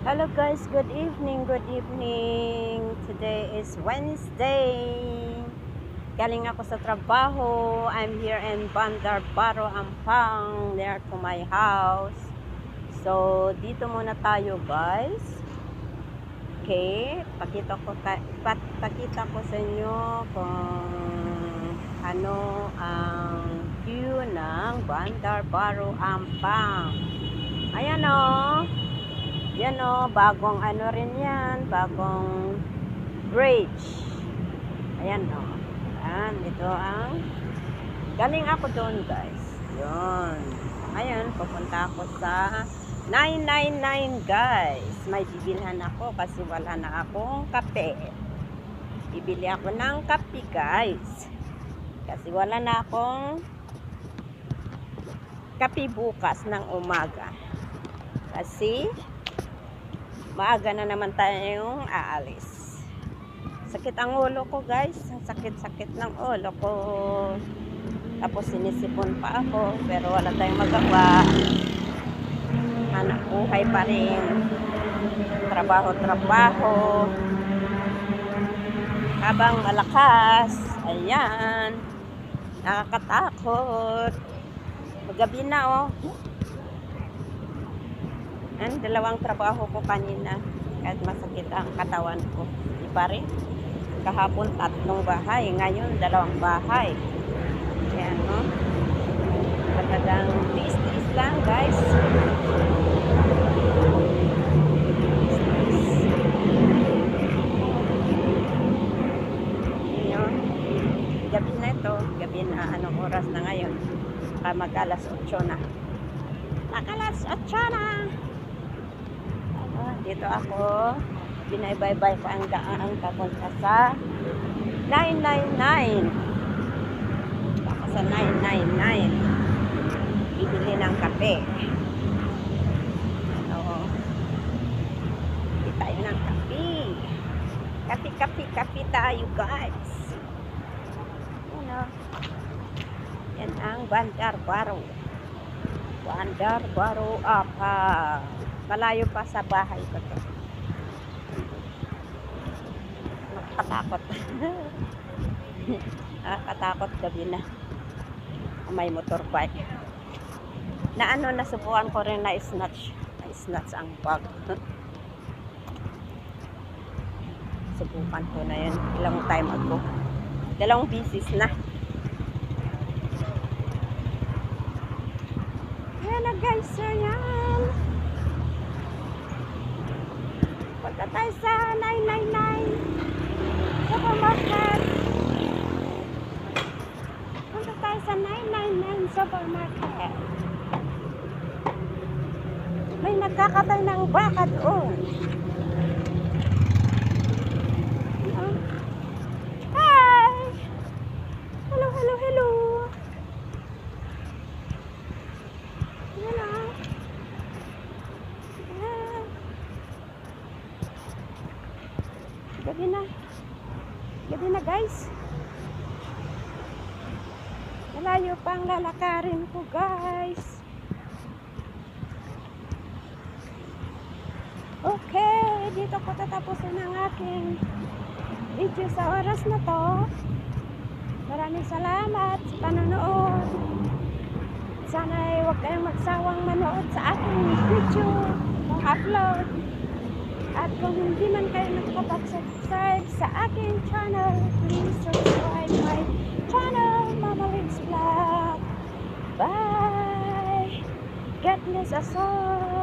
Hello guys, good evening, good evening. Today is Wednesday. Galing ako sa trabaho. I'm here in Bandar Baro, Ampang, near to my house. So, dito muna tayo guys. Okay, pakita ko sa inyo kung ano ang view ng Bandar Baro, Ampang. Ayan o. Yan o, bagong ano rin yan, bagong bridge. Ayan o. Ayan, ito ang galing ako doon guys. Yun. Ayan, pupunta ako sa 999 guys. May bibilhan ako kasi wala na akong kape. Bibili ako ng kape guys. Kasi wala na akong kape bukas ng umaga. Kasi maaga na naman tayong aalis. Sakit ang ulo ko guys. Sakit-sakit ng ulo ko. Tapos sinisipon pa ako. Pero wala tayong magawa. Hanap buhay pa rin. Trabaho-trabaho. Habang malakas. Ayan. Nakakatakot. Magabi na oh. Ang dalawang trabaho ko kanina kahit masakit ang katawan ko. Iba rin. Kahapon 3 bahay, ngayon 2 bahay. Ayan no. Talagang tiis-tiis lang guys. Ayan. Gabi na ito. Gabi na anong oras na ngayon. Mag-alas 8 na. Mag-alas 8 na. Dito ako, binaybay-bay ko ang daan papunta sa 999. Ako sa 999. Bibili ng kape. Oo. Bibili tayo ng kape. Kape tayo guys. Ano? Yan ang Bandar Baro. Bandar Baro apa. Malayo pa sa bahay ko to. Nakakatakot. Nakakatakot gabi na. May motorbike. Na ano, nasubukan ko rin na snatch. Na-snatch ang bag. Subukan ko na yun. Ilang time ago. 2 bisis na. Yan na guys. Yan. Punta tayo sa 999 supermarket. Punta tayo sa 999 supermarket. May nagkakatay ng baka doon. Hi! Hello, hello, hello. Hello. Gabi na. Gabi na guys. Malayo pang lalakarin ko guys. Okay, dito ko tatapusin ang aking video sa oras na to. Maraming salamat sa panonood. Sana ay huwag kayong magsawang manood sa aking video ng upload. At kung hindi man kayo nakapag-subscribe sa aking channel, please subscribe my channel, Mama Lids Vlog. Bye! God bless us all!